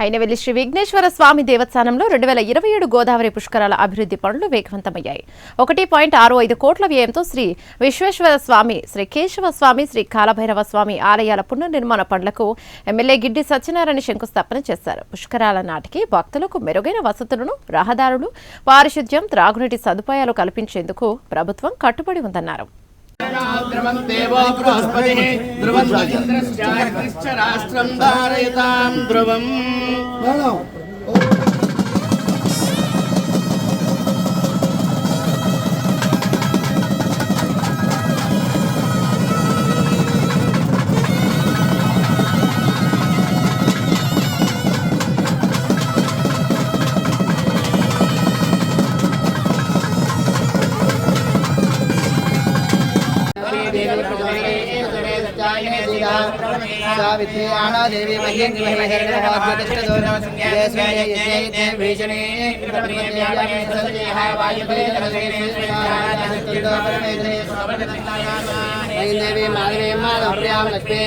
అయినవెల్లి శ్రీ విఘ్నేశ్వర స్వామి దేవస్థానంలో 2027 గోదావరి పుష్కరాల అభివృద్ధి పనులు వేగవంతమయ్యాయి. 1.65 కోట్ల వ్యయంతో శ్రీ విశ్వేశ్వర స్వామి, శ్రీ కేశవ స్వామి, శ్రీ కాలభైరవ స్వామి ఆలయాల పునర్నిర్మాణ పనులకు ఎమ్మెల్యే గిడ్డి సత్యనారాయణ శంకుస్థాపన చేశారు. పుష్కరాల నాటికి భక్తులకు మెరుగైన వసతులను, రహదారులు, పారిశుధ్యం, త్రాగునీటి సదుపాయాలు కల్పించేందుకు ప్రభుత్వం కట్టుబడి ఉందన్నారు. ధ్రువం దేవో బృహస్పతిః ధ్రువం ఇంద్రశ్చ రాష్ట్రం ధారయతాం ధ్రువం. सावित्री आना देवी मह्यंगी देवी माधवी माधव्याम लक्ष्मी